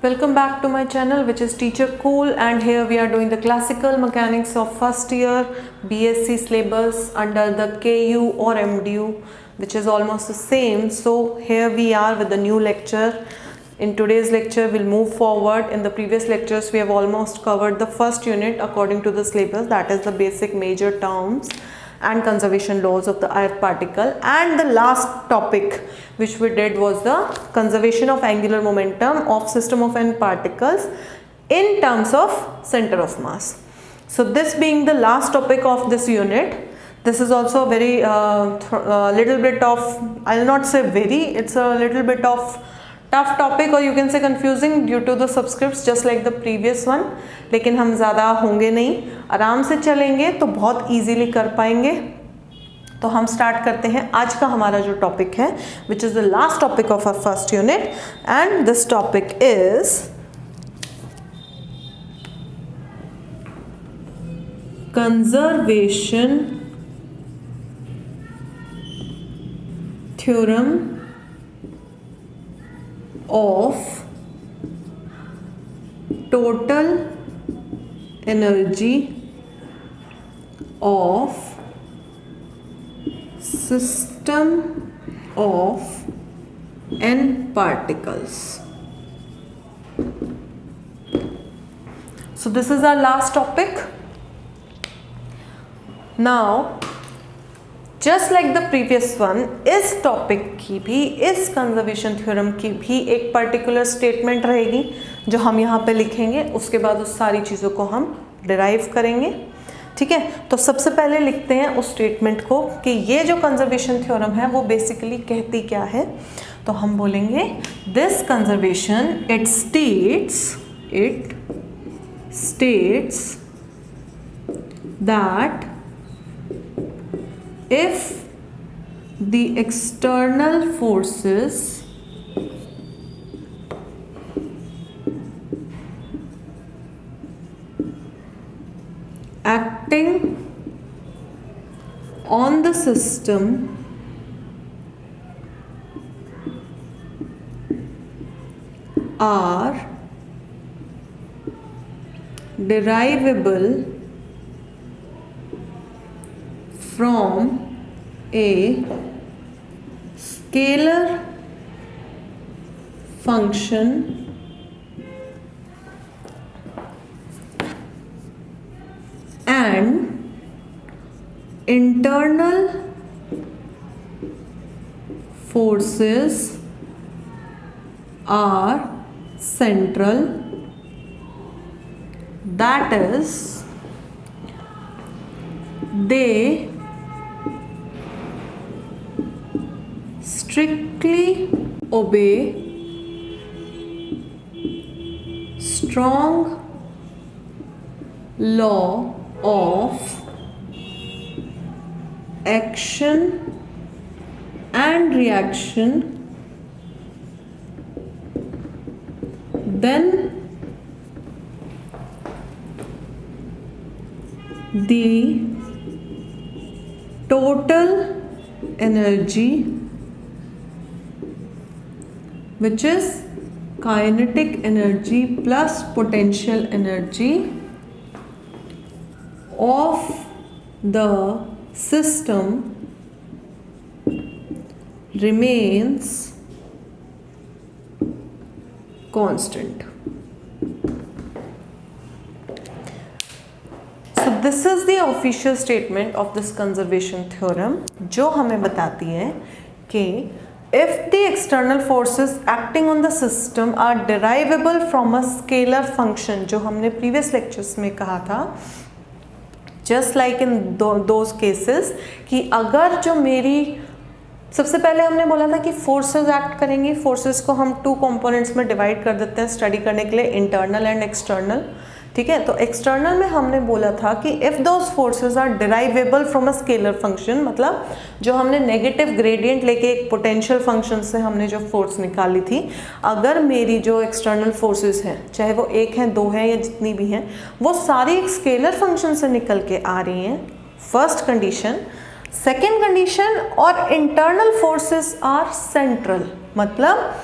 Welcome back to my channel, which is Teacher Cool, and here we are doing the classical mechanics of first year BSc syllabus under the KU or MDU, which is almost the same. So here we are with the new lecture. In today's lecture we'll move forward. In the previous lectures we have almost covered the first unit according to the syllabus, that is the basic major terms and conservation laws of the earth particle, and the last topic which we did was the conservation of angular momentum of system of n particles in terms of center of mass. So this being the last topic of this unit, this is also a very little bit of, I'll not say very, it's a little bit of tough topic, or you can say confusing due to the subscripts just like the previous one. लेकिन हम ज़्यादा होंगे नहीं, आराम से चलेंगे तो बहुत easily कर पाएंगे. तो हम स्टार्ट करते हैं आज का हमारा जो टॉपिक है, which is the last topic of our first unit, and this topic is conservation theorem of total energy of system of n particles. So this is our last topic. Now just like the previous one, इस topic की भी, इस conservation theorem की भी एक particular statement रहेगी जो हम यहाँ पे लिखेंगे. उसके बाद उस सारी चीज़ों को हम डिराइव करेंगे. ठीक है, तो सबसे पहले लिखते हैं उस स्टेटमेंट को कि ये जो कंजर्वेशन थ्योरम है वो बेसिकली कहती क्या है. तो हम बोलेंगे this conservation it states that if the external forces acting on the system are derivable from a scalar function and internal forces are central, that is they strictly obey strong law of action and reaction, then the total energy, which is kinetic energy plus potential energy of the system, remains constant. So this is the official statement of this conservation theorem, जो हमें बताती है कि if the external forces acting on the system are derivable from a scalar function, जो हमने previous lectures में कहा था, just like in those cases, कि अगर जो मेरी, सबसे पहले हमने बोला था कि फोर्सेस एक्ट करेंगी. फोर्सेस को हम 2 कंपोनेंट्स में डिवाइड कर देते हैं स्टडी करने के लिए, इंटरनल एंड एक्सटर्नल. ठीक है, तो एक्सटर्नल में हमने बोला था कि if those forces are derivable from a scalar function, मतलब जो हमने नेगेटिव ग्रेडियंट लेके एक पोटेंशियल फंक्शन से हमने जो फोर्स निकाली थी, अगर मेरी जो एक्सटर्नल फोर्सेस हैं, चाहे वो 1 हैं 2 हैं या जितनी भी हैं, वो सारी एक स्केलर फंक्शन से निकल के आ रही हैं, फर्स्ट कंडीशन. सेकेंड कंडीशन, और इंटरनल फोर्सेस आर सेंट्रल, मतलब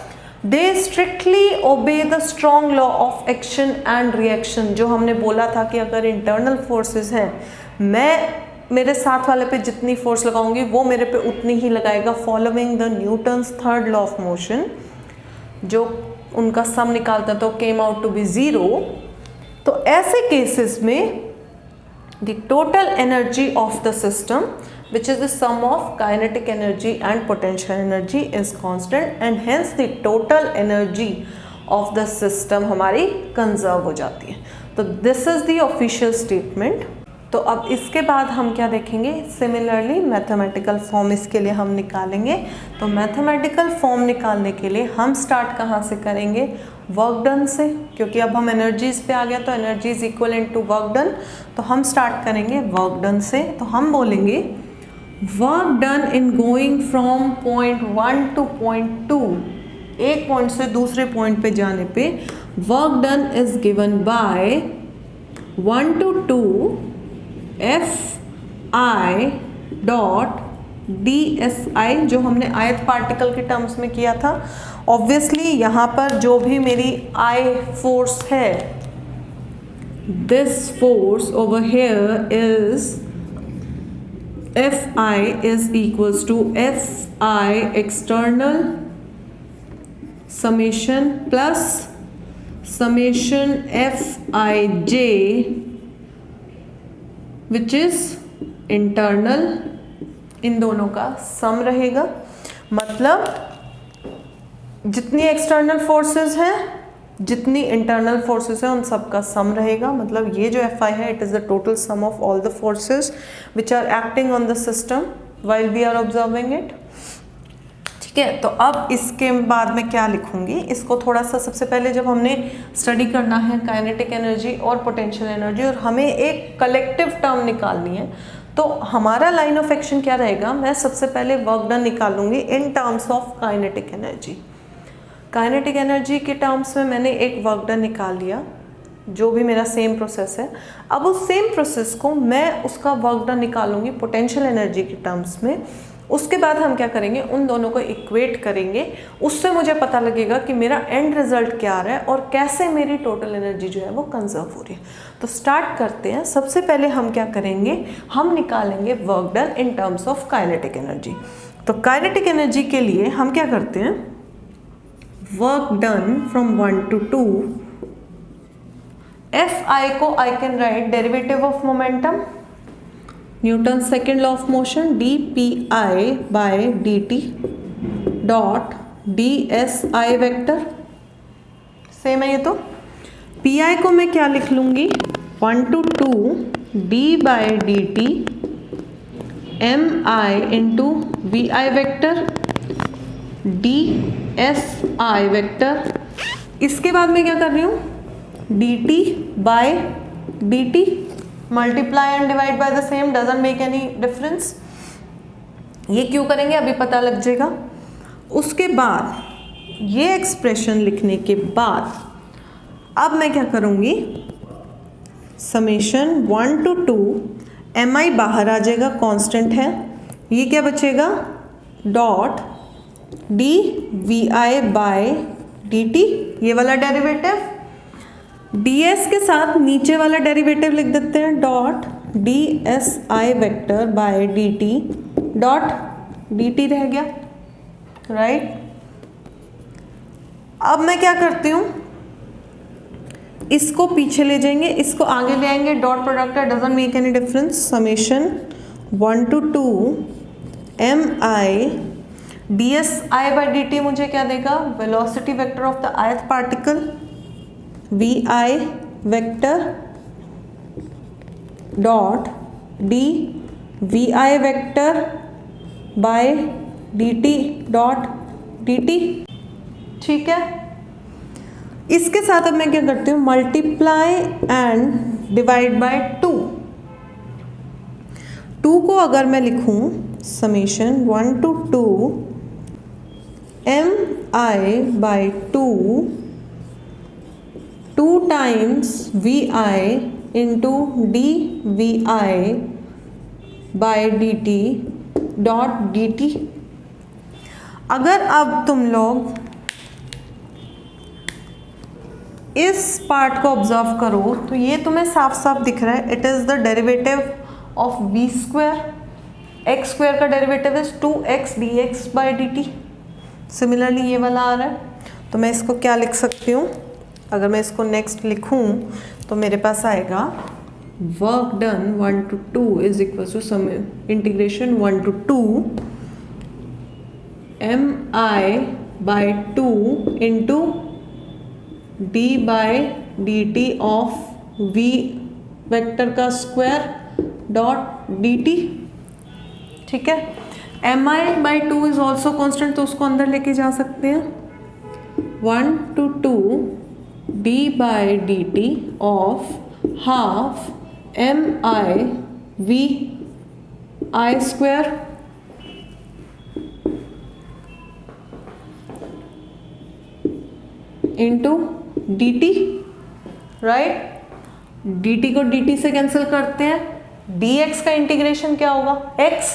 they strictly obey the strong law of action and reaction. जो हमने बोला था कि अगर इंटरनल फोर्सेस हैं, मैं मेरे साथ वाले पे जितनी फोर्स लगाऊंगी वो मेरे पे उतनी ही लगाएगा, following the Newton's third law of motion. जो उनका सम निकालता तो केम आउट टू बी 0। तो ऐसे केसेस में the total energy of the system which is the sum of kinetic energy and potential energy is constant and hence the total energy of the system हमारी conserve हो जाती है। तो this is the official statement। तो अब इसके बाद हम क्या देखेंगे, सिमिलरली मैथमेटिकल फॉर्म इसके लिए हम निकालेंगे। तो मैथमेटिकल फॉर्म निकालने के लिए हम स्टार्ट कहाँ से करेंगे, वर्क डन से, क्योंकि अब हम एनर्जीज पे आ गया तो energy is equivalent to work done. तो हम स्टार्ट करेंगे वर्क डन से। तो हम बोलेंगे work done in going from point 1 two point 2, एक पॉइंट से दूसरे पॉइंट पे जाने पे work done is given by 1 to 2 Fi dot DSI, जो हमने आयत पार्टिकल के टर्म्स में किया था। ऑब्वियसली यहाँ पर जो भी मेरी I फोर्स है, this force over here is Fi is equals to Fi external summation plus summation Fij which is internal, इन दोनों का सम रहेगा। मतलब जितनी एक्सटर्नल फोर्सेस हैं, जितनी इंटरनल फोर्सेस हैं, उन सब का सम रहेगा। मतलब ये जो Fi है, it is the total sum of all the forces which are acting on the system while we are observing it. ठीक है, तो अब इसके बाद में क्या लिखूंगी, इसको थोड़ा सा, सबसे पहले जब हमने स्टडी करना है काइनेटिक एनर्जी और पोटेंशियल एनर्जी और हमें एक कलेक्टिव टर्म निकालनी है, तो हमारा लाइन ऑफ एक्शन क्या रहेगा, मैं सबसे पहले वर्क डन निकालूंगी in terms of kinetic energy. Kinetic energy के टर्म्स में मैंने एक वर्क डन निकाल लिया, जो भी मेरा सेम प्रोसेस है। अब उस सेम प्रोसेस को मैं उसका वर्क डन निकालूंगी पोटेंशियल एनर्जी के टर्म्स में। उसके बाद हम क्या करेंगे, उन दोनों को इक्वेट करेंगे, उससे मुझे पता लगेगा कि मेरा एंड रिजल्ट क्या आ रहा है और कैसे मेरी टोटल एनर्जी जो है वो कंजर्व हो रही है। तो स्टार्ट करते हैं। सबसे पहले हम क्या करेंगे, हम निकालेंगे work done in terms of kinetic energy. तो काइनेटिक एनर्जी के लिए हम क्या करते हैं, work done from 1 to 2, Fi को I can write derivative of momentum, Newton second law of motion, dPi by dt dot dSi vector, same है ये। तो Pi को मैं क्या लिख लूँगी, 1 to 2 d by dt mi into Vi vector dSi vector. इसके बाद मैं क्या कर रही हूँ, dt by dt multiply and divide by the same, doesn't make any difference. ये क्यों करेंगे अभी पता लग जाएगा। उसके बाद ये एक्सप्रेशन लिखने के बाद अब मैं क्या करूँगी, समेशन 1 to 2 mi बाहर आ जाएगा, कांस्टेंट है, ये क्या बचेगा, डॉट dVi बाय dt, ये वाला डेरिवेटिव, ds के साथ नीचे वाला डेरिवेटिव लिख देते हैं, dot dSi vector by dt dot dt रह गया, राइट। अब मैं क्या करती हूँ, इसको पीछे ले जाएंगे, इसको आगे ले आएंगे, डॉट प्रोडक्ट है, doesn't make any difference, summation 1 to 2 mi dSi by dt मुझे क्या देगा, velocity vector of the ith particle, Vi vector dot dVi vector by dt dot dt। ठीक है, इसके साथ अब मैं क्या करती हूँ, मल्टीप्लाई एंड डिवाइड बाय 2। 2 को अगर मैं लिखूँ, summation 1 to 2 mi by 2 2 times Vi into dVi by dt dot dt। अगर अब तुम लोग इस पार्ट को ऑब्जर्व करो तो ये तुम्हें साफ साफ दिख रहा है, it is the derivative of v square, x square का derivative is 2x dx by dt। Similarly ये वाला आ रहा है, तो मैं इसको क्या लिख सकती हूँ, अगर मैं इसको नेक्स्ट लिखूँ तो मेरे पास आएगा work done 1 to 2 is equal to sum integration 1 to 2 mi by 2 into d by dt of v vector का स्क्वायर डॉट dt। ठीक है, mi by 2 is also constant, तो उसको अंदर लेके जा सकते हैं। 1 to 2 d by dt of half mi v i square into dt, right. dt को dt से कैंसिल करते हैं, dx का इंटीग्रेशन क्या होगा x,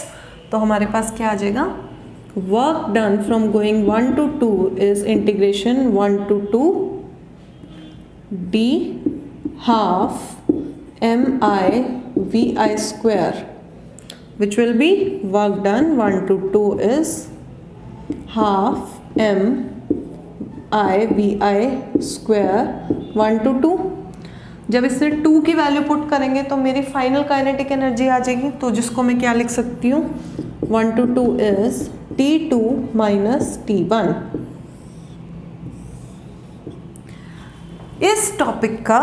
तो हमारे पास क्या आ जाएगा, work done from going 1 to 2 is integration 1 to 2 d half mi vi square, which will be work done 1 to 2 is half mi vi square 1 to 2। जब इससे 2 की वैल्यू पुट करेंगे तो मेरी फाइनल काइनेटिक एनर्जी आ जाएगी, तो जिसको मैं क्या लिख सकती हूँ, 1 to 2 is T2 minus T1। इस टॉपिक का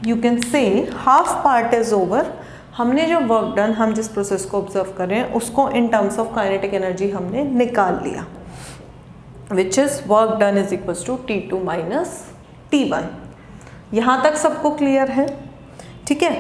you can say half part is over. हमने जो वर्क डन, हम जिस प्रोसेस को ऑब्जर्व कर रहे हैं उसको in terms of kinetic energy हमने निकाल लिया, which is work done is equals to T2 minus T1। यहाँ तक सबको क्लियर है? ठीक है,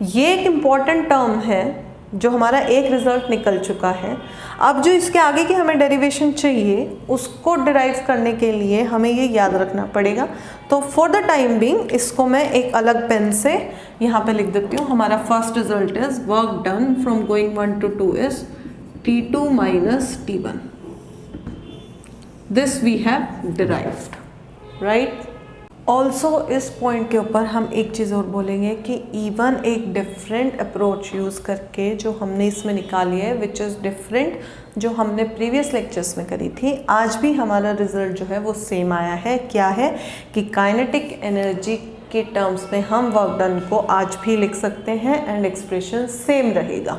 ये एक इम्पॉर्टेंट टर्म है जो हमारा एक रिजल्ट निकल चुका है। अब जो इसके आगे की हमें डेरिवेशन चाहिए उसको डिराइव करने के लिए हमें ये याद रखना पड़ेगा। तो फॉर द टाइम बीइंग इसको मैं एक अलग पेन से यहाँ पे लिख देती हूँ। हमारा first result is work done from going 1 to 2 is T2 minus T1। This we have derived, right. Also इस पॉइंट के ऊपर हम एक चीज़ और बोलेंगे कि इवन एक डिफरेंट अप्रोच यूज़ करके जो हमने इसमें निकाली है, विच इज़ डिफरेंट जो हमने प्रीवियस लेक्चर्स में करी थी, आज भी हमारा रिजल्ट जो है वो सेम आया है। क्या है कि काइनेटिक एनर्जी के टर्म्स में हम वर्क डन को आज भी लिख सकते हैं एंड एक्सप्रेशन सेम रहेगा।